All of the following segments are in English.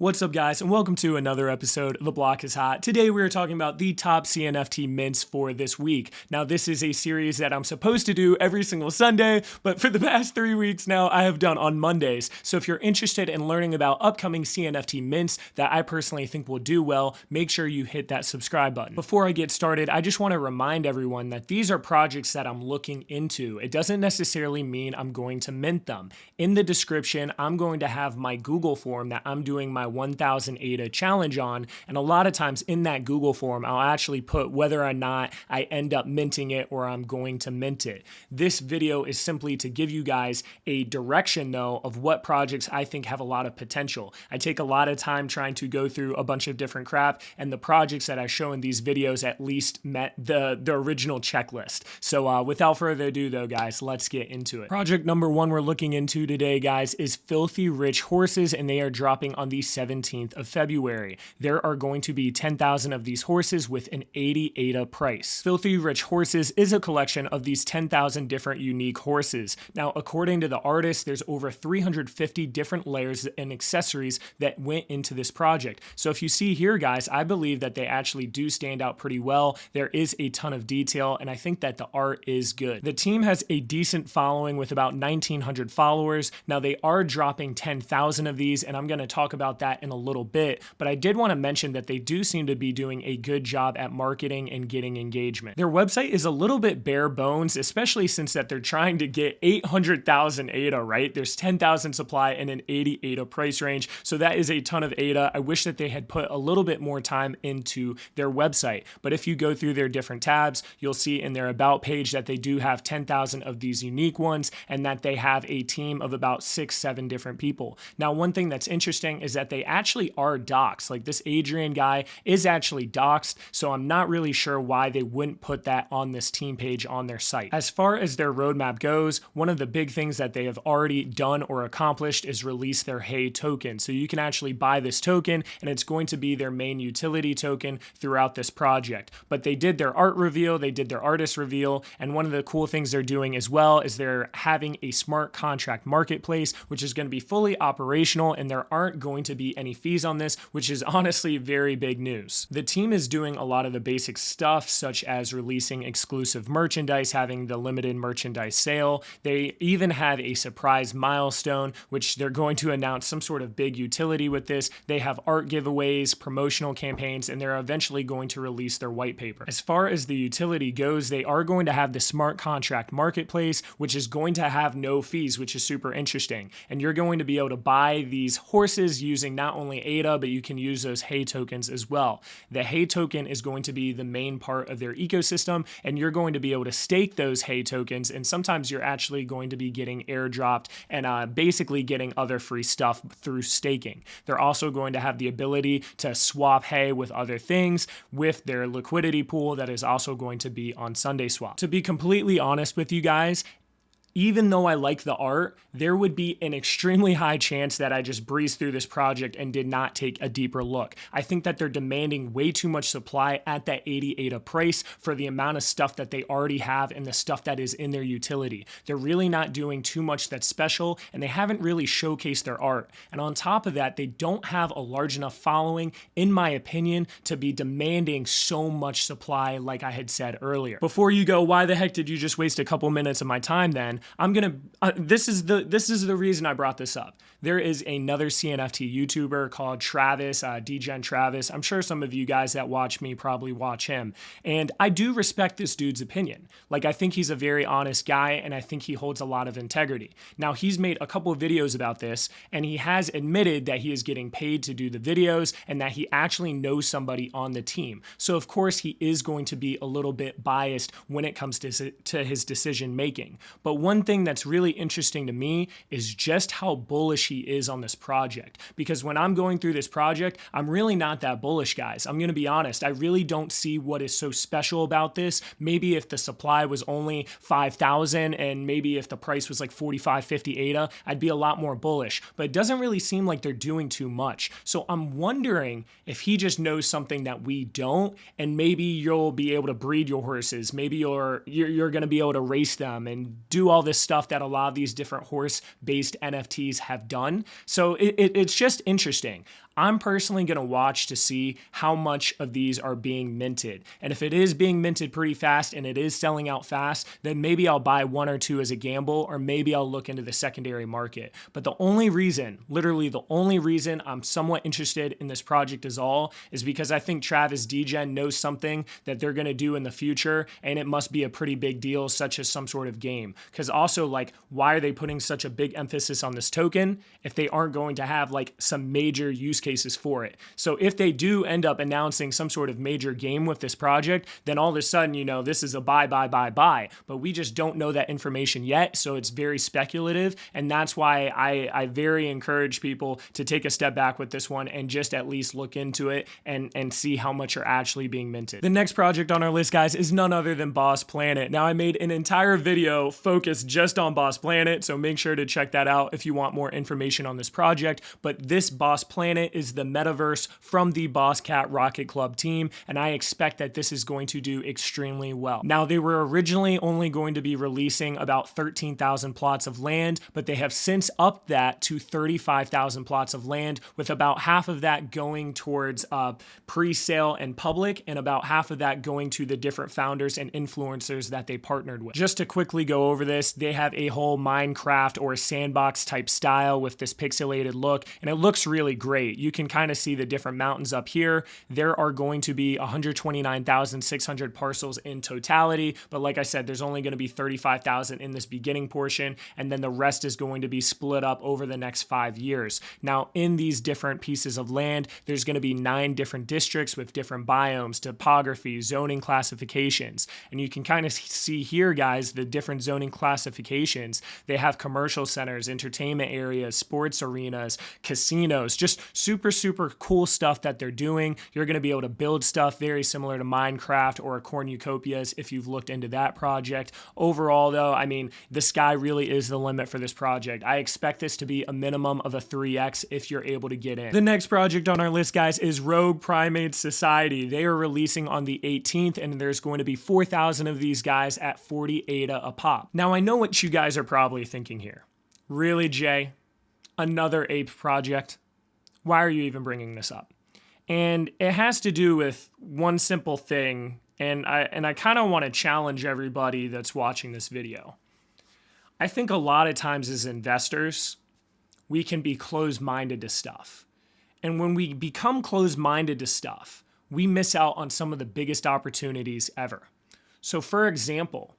What's up, guys, and welcome to another episode of The Block is Hot. Today we are talking about the top CNFT mints for this week. Now, this is a series that I'm supposed to do every single Sunday, but for the past 3 weeks now, I have done on Mondays. So if you're interested in learning about upcoming CNFT mints that I personally think will do well, make sure you hit that subscribe button. Before I get started, I just want to remind everyone that these are projects that I'm looking into. It doesn't necessarily mean I'm going to mint them. In the description, I'm going to have my Google form that I'm doing my 1000 ADA challenge on, and a lot of times in that Google form I'll actually put whether or not I end up minting it or I'm going to mint it. This video is simply to give you guys a direction though of what projects I think have a lot of potential. I take a lot of time trying to go through a bunch of different crap, and the projects that I show in these videos at least met the original checklist. So without further ado though, guys, let's get into it. Project number one we're looking into today, guys, is Filthy Rich Horses, and they are dropping on the 17th of February. There are going to be 10,000 of these horses with an 80 ADA price. Filthy Rich Horses is a collection of these 10,000 different unique horses. Now, according to the artist, there's over 350 different layers and accessories that went into this project. So if you see here, guys, I believe that they actually do stand out pretty well. There is a ton of detail, and I think that the art is good. The team has a decent following with about 1,900 followers. Now, they are dropping 10,000 of these, and I'm going to talk about that in a little bit, but I did want to mention that they do seem to be doing a good job at marketing and getting engagement. Their website is a little bit bare bones, especially since that they're trying to get 800,000 ADA, right? There's 10,000 supply and an 80 ADA price range, so that is a ton of ADA. I wish that they had put a little bit more time into their website, but if you go through their different tabs, you'll see in their about page that they do have 10,000 of these unique ones, and that they have a team of about 6-7 different people. Now, one thing that's interesting is that they actually are doxxed. Like, this Adrian guy is actually doxxed, so I'm not really sure why they wouldn't put that on this team page on their site. As far as their roadmap goes, one of the big things that they have already done or accomplished is release their Hey token. So you can actually buy this token, and it's going to be their main utility token throughout this project. But they did their art reveal, they did their artist reveal, and one of the cool things they're doing as well is they're having a smart contract marketplace, which is going to be fully operational, and there aren't going to be any fees on this, which is honestly very big news. The team is doing a lot of the basic stuff, such as releasing exclusive merchandise, having the limited merchandise sale. They even have a surprise milestone, which they're going to announce some sort of big utility with this. They have art giveaways, promotional campaigns, and they're eventually going to release their white paper. As far as the utility goes, they are going to have the smart contract marketplace, which is going to have no fees, which is super interesting. And you're going to be able to buy these horses using not only ADA, but you can use those Hey tokens as well. The Hey token is going to be the main part of their ecosystem, and you're going to be able to stake those Hey tokens, and sometimes you're actually going to be getting airdropped and basically getting other free stuff through staking. They're also going to have the ability to swap Hey with other things with their liquidity pool that is also going to be on Sunday Swap. To be completely honest with you guys, even though I like the art, there would be an extremely high chance that I just breezed through this project and did not take a deeper look. I think that they're demanding way too much supply at that 80 ADA price for the amount of stuff that they already have and the stuff that is in their utility. They're really not doing too much that's special, and they haven't really showcased their art. And on top of that, they don't have a large enough following, in my opinion, to be demanding so much supply like I had said earlier. Before you go, why the heck did you just waste a couple minutes of my time then? This is the reason I brought this up. There is another CNFT YouTuber called Travis, DGen Travis. I'm sure some of you guys that watch me probably watch him. And I do respect this dude's opinion. Like, I think he's a very honest guy, and I think he holds a lot of integrity. Now, he's made a couple of videos about this, and he has admitted that he is getting paid to do the videos and that he actually knows somebody on the team. So, of course, he is going to be a little bit biased when it comes to his decision making. But one thing that's really interesting to me is just how bullish he is on this project. Because when I'm going through this project, I'm really not that bullish, guys. I'm going to be honest. I really don't see what is so special about this. Maybe if the supply was only 5,000 and maybe if the price was like 45, 50 ADA, I'd be a lot more bullish. But it doesn't really seem like they're doing too much. So I'm wondering if he just knows something that we don't, and maybe you'll be able to breed your horses. Maybe you're going to be able to race them and do all this stuff that a lot of these different horse-based NFTs have done. So it's just interesting. I'm personally going to watch to see how much of these are being minted. And if it is being minted pretty fast and it is selling out fast, then maybe I'll buy one or two as a gamble, or maybe I'll look into the secondary market. But the only reason, literally the only reason I'm somewhat interested in this project is because I think Travis Degen knows something that they're going to do in the future, and it must be a pretty big deal, such as some sort of game. Because also, like, why are they putting such a big emphasis on this token if they aren't going to have like some major use cases for it? So if they do end up announcing some sort of major game with this project, then all of a sudden, you know, this is a buy. But we just don't know that information yet, so it's very speculative, and that's why I very encourage people to take a step back with this one and just at least look into it and see how much are actually being minted. The next project on our list, guys, is none other than Boss Planet. Now, I made an entire video focused just on Boss Planet, so make sure to check that out if you want more information on this project. But this Boss Planet is the metaverse from the Boss Cat Rocket Club team, and I expect that this is going to do extremely well. Now, they were originally only going to be releasing about 13,000 plots of land, but they have since upped that to 35,000 plots of land, with about half of that going towards pre-sale and public, and about half of that going to the different founders and influencers that they partnered with. Just to quickly go over this, they have a whole Minecraft or sandbox type style with this pixelated look, and it looks really great. You can kind of see the different mountains up here. There are going to be 129,600 parcels in totality, but like I said, there's only going to be 35,000 in this beginning portion, and then the rest is going to be split up over the next 5 years. Now, in these different pieces of land, there's going to be 9 different districts with different biomes, topography, zoning classifications, and you can kind of see here, guys, the different zoning classifications. They have commercial centers, entertainment areas, sports arenas, casinos, just super cool stuff that they're doing. You're going to be able to build stuff very similar to Minecraft or Cornucopias if you've looked into that project. Overall, though, I mean, the sky really is the limit for this project. I expect this to be a minimum of a 3x if you're able to get in. The next project on our list, guys, is Rogue Primates Society. They are releasing on the 18th, and there's going to be 4,000 of these guys at 40 ADA a pop. Now, I know what you guys are probably thinking here. Really, Jay? Another ape project? Why are you even bringing this up? And it has to do with one simple thing, and I kind of want to challenge everybody that's watching this video. I think a lot of times as investors, we can be closed-minded to stuff. And when we become closed-minded to stuff, we miss out on some of the biggest opportunities ever. So for example,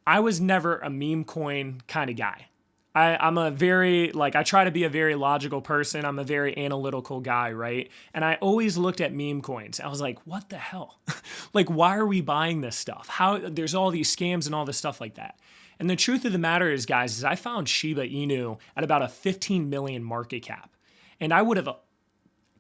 I was never a meme coin kind of guy. I'm a very, I try to be a very logical person. I'm a very analytical guy, right? And I always looked at meme coins. I was like, what the hell? Like, why are we buying this stuff? There's all these scams and all this stuff like that. And the truth of the matter is, guys, is I found Shiba Inu at about a 15 million market cap. And I would have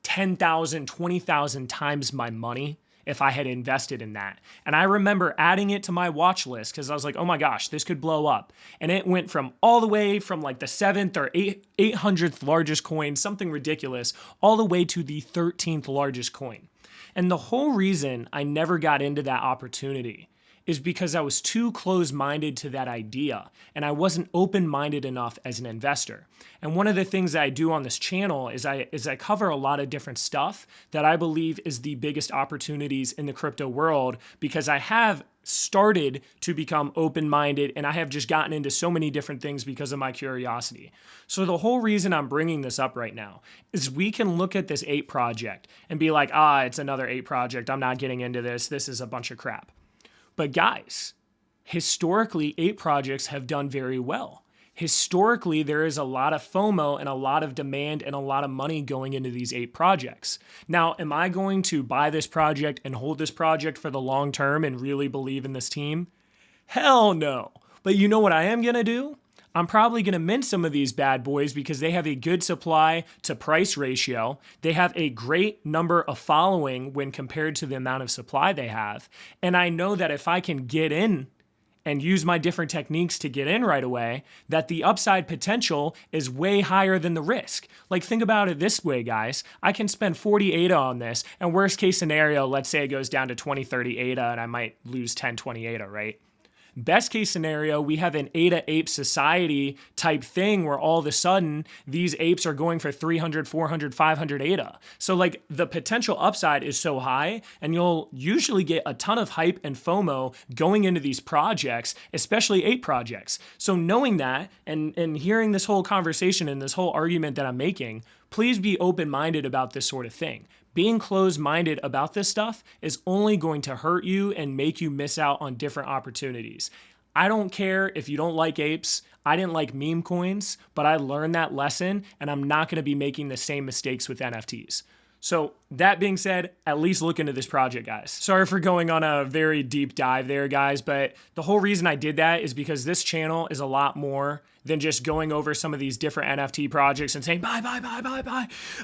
10,000, 20,000 times my money if I had invested in that. And I remember adding it to my watch list because I was like, oh my gosh, this could blow up. And it went from all the way from like the 7th or 800th largest coin, something ridiculous, all the way to the 13th largest coin. And the whole reason I never got into that opportunity is because I was too close-minded to that idea, and I wasn't open-minded enough as an investor. And one of the things that I do on this channel is I cover a lot of different stuff that I believe is the biggest opportunities in the crypto world, because I have started to become open-minded, and I have just gotten into so many different things because of my curiosity. So the whole reason I'm bringing this up right now is we can look at this ape project and be like, it's another ape project. I'm not getting into this. This is a bunch of crap. But guys, historically, ape projects have done very well. Historically, there is a lot of FOMO and a lot of demand and a lot of money going into these ape projects. Now, am I going to buy this project and hold this project for the long term and really believe in this team? Hell no. But you know what I am going to do? I'm probably going to mint some of these bad boys because they have a good supply to price ratio. They have a great number of following when compared to the amount of supply they have. And I know that if I can get in and use my different techniques to get in right away, that the upside potential is way higher than the risk. Like, think about it this way, guys. I can spend 40 ADA on this, and worst case scenario, let's say it goes down to 20, 30 ADA, and I might lose 10, 20 ADA, right? Best case scenario, we have an ADA ape society type thing where all of a sudden these apes are going for 300, 400, 500 ADA. So like the potential upside is so high, and you'll usually get a ton of hype and FOMO going into these projects, especially ape projects. So knowing that and hearing this whole conversation and this whole argument that I'm making, please be open-minded about this sort of thing. Being closed-minded about this stuff is only going to hurt you and make you miss out on different opportunities. I don't care if you don't like apes. I didn't like meme coins, but I learned that lesson, and I'm not going to be making the same mistakes with NFTs. So that being said, at least look into this project, guys. Sorry for going on a very deep dive there, guys, but the whole reason I did that is because this channel is a lot more than just going over some of these different NFT projects and saying, buy.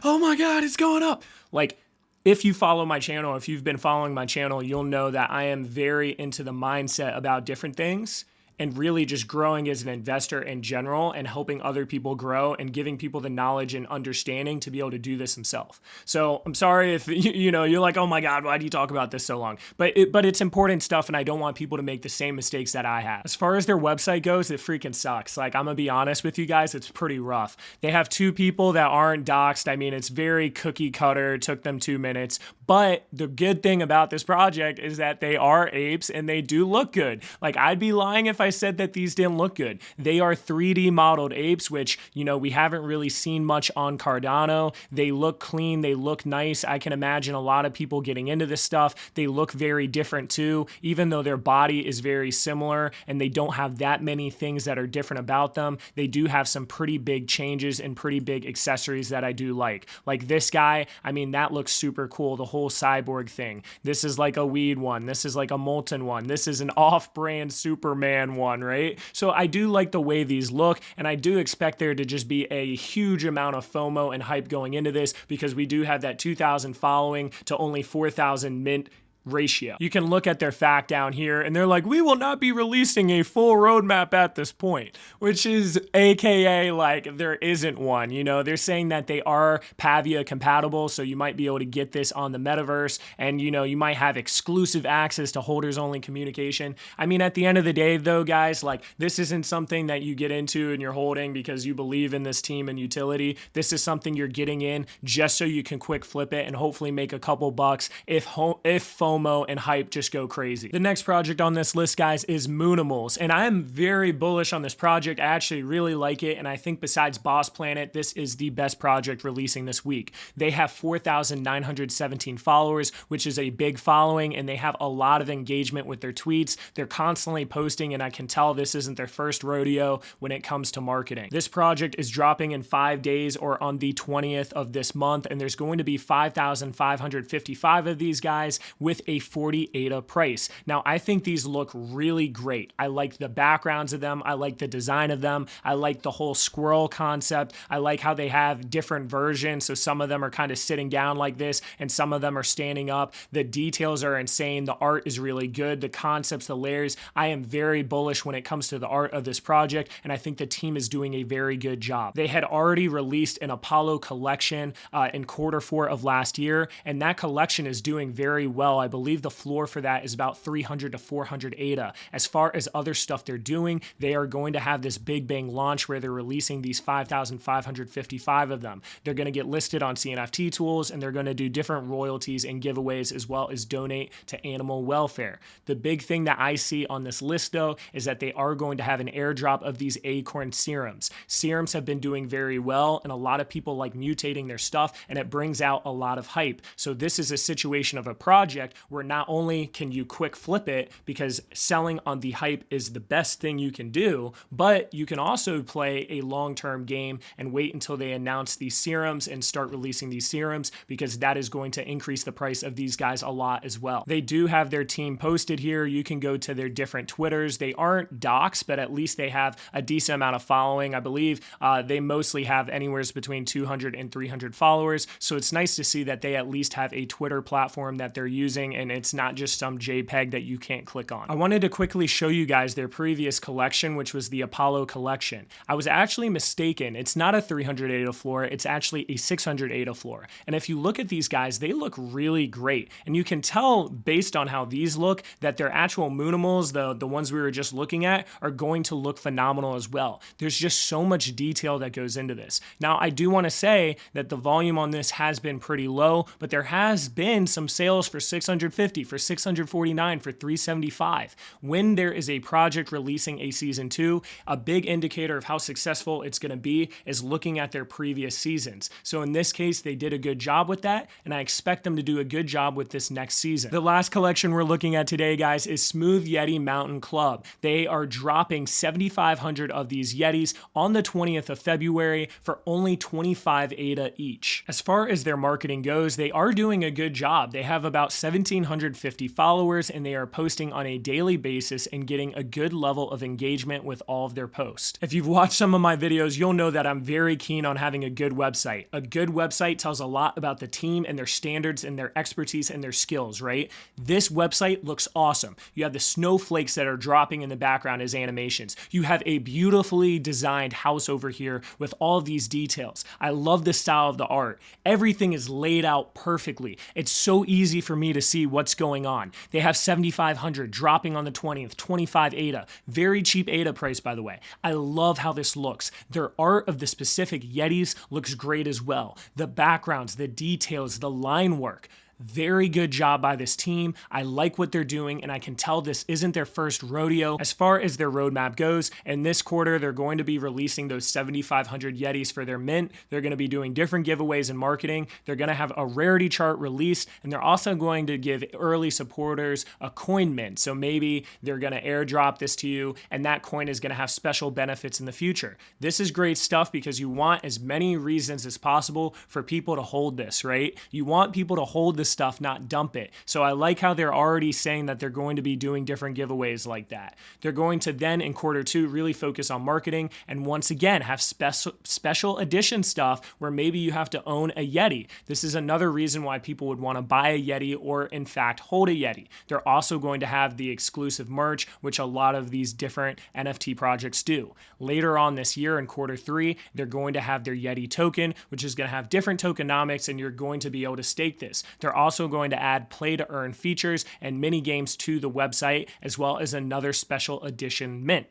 Oh my God, it's going up. Like, if you follow my channel, if you've been following my channel, you'll know that I am very into the mindset about different things and really just growing as an investor in general and helping other people grow and giving people the knowledge and understanding to be able to do this themselves. So I'm sorry if you're like, oh my God, why do you talk about this so long? But it's important stuff, and I don't want people to make the same mistakes that I have. As far as their website goes, it freaking sucks. Like, I'm gonna be honest with you guys, it's pretty rough. They have 2 people that aren't doxed. I mean, it's very cookie cutter. It took them 2 minutes. But the good thing about this project is that they are apes and they do look good. Like, I'd be lying if I said that these didn't look good. They are 3D modeled apes, which, we haven't really seen much on Cardano. They look clean. They look nice. I can imagine a lot of people getting into this stuff. They look very different too, even though their body is very similar and they don't have that many things that are different about them. They do have some pretty big changes and pretty big accessories that I do like. Like this guy, I mean, that looks super cool. The whole cyborg thing. This is like a weed one. This is like a molten one. This is an off-brand Superman one, right? So I do like the way these look, and I do expect there to just be a huge amount of FOMO and hype going into this because we do have that 2,000 following to only 4,000 mint ratio. You can look at their fact down here and they're like, we will not be releasing a full roadmap at this point, which is AKA like there isn't one. They're saying that they are Pavia compatible, so you might be able to get this on the metaverse, and you might have exclusive access to holders only communication. I mean, at the end of the day though, guys, like this isn't something that you get into and you're holding because you believe in this team and utility. This is something you're getting in just so you can quick flip it and hopefully make a couple bucks if FOMO and hype just go crazy. The next project on this list, guys, is Moonimals, and I am very bullish on this project. I actually really like it, and I think besides Boss Planet, this is the best project releasing this week. They have 4,917 followers, which is a big following, and they have a lot of engagement with their tweets. They're constantly posting, and I can tell this isn't their first rodeo when it comes to marketing. This project is dropping in 5 days or on the 20th of this month, and there's going to be 5,555 of these guys with a 40 ADA price. Now, I think these look really great. I like the backgrounds of them. I like the design of them. I like the whole squirrel concept. I like how they have different versions. So some of them are kind of sitting down like this and some of them are standing up. The details are insane. The art is really good. The concepts, the layers. I am very bullish when it comes to the art of this project, and I think the team is doing a very good job. They had already released an Apollo collection in Q4 of last year, and that collection is doing very well. I believe the floor for that is about 300 to 400 ADA. As far as other stuff they're doing, they are going to have this big bang launch where they're releasing these 5,555 of them. They're going to get listed on CNFT tools, and they're going to do different royalties and giveaways as well as donate to animal welfare. The big thing that I see on this list though is that they are going to have an airdrop of these acorn serums. Serums have been doing very well, and a lot of people like mutating their stuff, and it brings out a lot of hype. So this is a situation of a project where not only can you quick flip it because selling on the hype is the best thing you can do, but you can also play a long-term game and wait until they announce these serums and start releasing these serums, because that is going to increase the price of these guys a lot as well. They do have their team posted here. You can go to their different Twitters. They aren't docs, but at least they have a decent amount of following. I believe they mostly have anywhere between 200 and 300 followers. So it's nice to see that they at least have a Twitter platform that they're using something and it's not just some JPEG that you can't click on. I wanted to quickly show you guys their previous collection, which was the Apollo collection. I was actually mistaken. It's not a 300 ADA floor, it's actually a 600 ADA floor. And if you look at these guys, they look really great. And you can tell based on how these look that their actual Moonimals, the ones we were just looking at, are going to look phenomenal as well. There's just so much detail that goes into this. Now, I do want to say that the volume on this has been pretty low, but there has been some sales for 650, for 649, for 375. When there is a project releasing a season 2, a big indicator of how successful it's going to be is looking at their previous seasons. So in this case, they did a good job with that, and I expect them to do a good job with this next season. The last collection we're looking at today, guys, is Smooth Yeti Mountain Club. They are dropping 7,500 of these Yetis on the 20th of February for only 25 ADA each. As far as their marketing goes, they are doing a good job. They have about 1,750 followers, and they are posting on a daily basis and getting a good level of engagement with all of their posts. If you've watched some of my videos, you'll know that I'm very keen on having a good website. A good website tells a lot about the team and their standards and their expertise and their skills, right? This website looks awesome. You have the snowflakes that are dropping in the background as animations. You have a beautifully designed house over here with all of these details. I love the style of the art. Everything is laid out perfectly. It's so easy for me to see what's going on. They have 7,500 dropping on the 20th, 25 ADA. Very cheap ADA price, by the way. I love how this looks. Their art of the specific Yetis looks great as well. The backgrounds, the details, the line work. Very good job by this team. I like what they're doing, and I can tell this isn't their first rodeo. As far as their roadmap goes, in this quarter, they're going to be releasing those 7,500 Yetis for their mint. They're going to be doing different giveaways and marketing. They're going to have a rarity chart released, and they're also going to give early supporters a coin mint. So maybe they're going to airdrop this to you, and that coin is going to have special benefits in the future. This is great stuff because you want as many reasons as possible for people to hold this, right? You want people to hold this stuff, not dump it. So I like how they're already saying that they're going to be doing different giveaways like that. They're going to then in quarter 2 really focus on marketing and once again have special edition stuff where maybe you have to own a Yeti. This is another reason why people would want to buy a Yeti or in fact hold a Yeti. They're also going to have the exclusive merch, which a lot of these different NFT projects do. Later on this year in quarter 3, they're going to have their Yeti token, which is going to have different tokenomics, and you're going to be able to stake this. They're also going to add play to earn features and mini games to the website, as well as another special edition mint.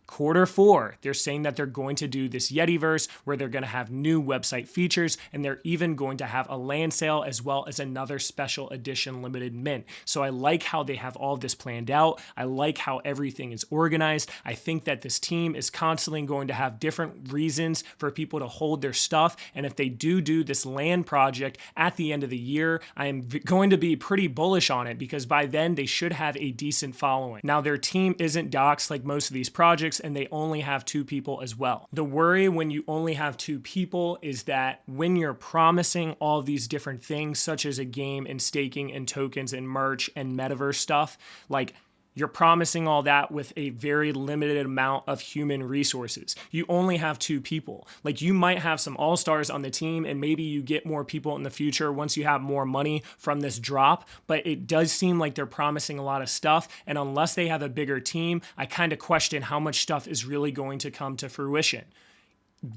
Quarter 4, they're saying that they're going to do this Yetiverse where they're going to have new website features, and they're even going to have a land sale as well as another special edition limited mint. So I like how they have all this planned out. I like how everything is organized. I think that this team is constantly going to have different reasons for people to hold their stuff. And if they do this land project at the end of the year, I am going to be pretty bullish on it because by then they should have a decent following. Now, their team isn't doxed like most of these projects, and they only have 2 people as well. The worry when you only have 2 people is that when you're promising all these different things, such as a game and staking and tokens and merch and metaverse stuff, like you're promising all that with a very limited amount of human resources. You only have 2 people. Like you might have some all-stars on the team and maybe you get more people in the future once you have more money from this drop, but it does seem like they're promising a lot of stuff, and unless they have a bigger team, I kind of question how much stuff is really going to come to fruition.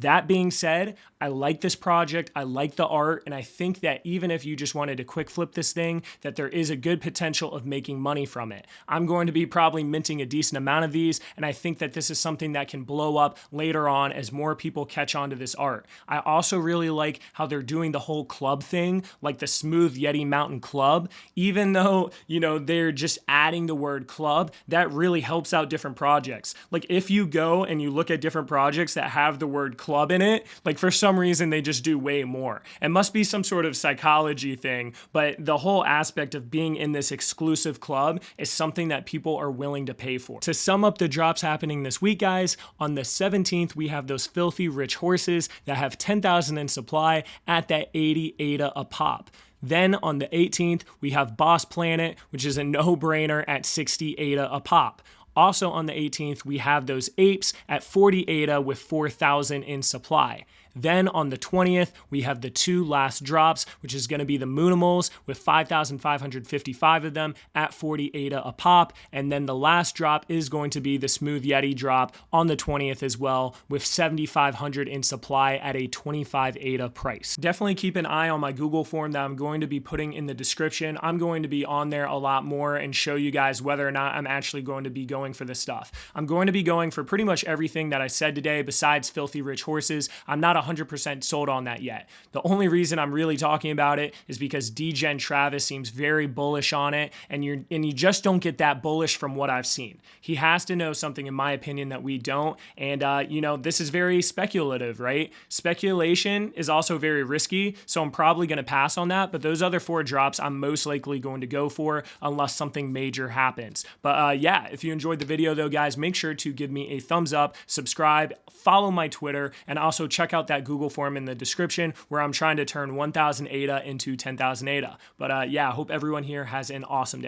That being said, I like this project, I like the art, and I think that even if you just wanted to quick flip this thing, that there is a good potential of making money from it. I'm going to be probably minting a decent amount of these, and I think that this is something that can blow up later on as more people catch on to this art. I also really like how they're doing the whole club thing, like the Smooth Yeti Mountain Club. Even though, they're just adding the word club, that really helps out different projects. Like if you go and you look at different projects that have the word club in it, like for some reason they just do way more. It must be some sort of psychology thing, but the whole aspect of being in this exclusive club is something that people are willing to pay for. To sum up the drops happening this week, guys, on the 17th we have those filthy rich horses that have 10,000 in supply at that 80 ADA a pop. Then on the 18th we have Boss Planet, which is a no-brainer at 60 ADA a pop. Also on the 18th, we have those Apes at 40 ADA with 4,000 in supply. Then on the 20th, we have the 2 last drops, which is going to be the Moonimals with 5,555 of them at 40 ADA a pop. And then the last drop is going to be the Smooth Yeti drop on the 20th as well, with 7,500 in supply at a 25 ADA price. Definitely keep an eye on my Google form that I'm going to be putting in the description. I'm going to be on there a lot more and show you guys whether or not I'm actually going to be going for this stuff. I'm going to be going for pretty much everything that I said today besides Filthy Rich Horses. I'm not 100% sold on that yet. The only reason I'm really talking about it is because DGen Travis seems very bullish on it, and you just don't get that bullish from what I've seen. He has to know something, in my opinion, that we don't, and you know, this is very speculative, right? Speculation is also very risky, so I'm probably going to pass on that, but those other 4 drops I'm most likely going to go for unless something major happens. But yeah, if you enjoyed the video though, guys, make sure to give me a thumbs up, subscribe, follow my Twitter, and also check out that Google form in the description where I'm trying to turn 1,000 ADA into 10,000 ADA. But yeah, I hope everyone here has an awesome day.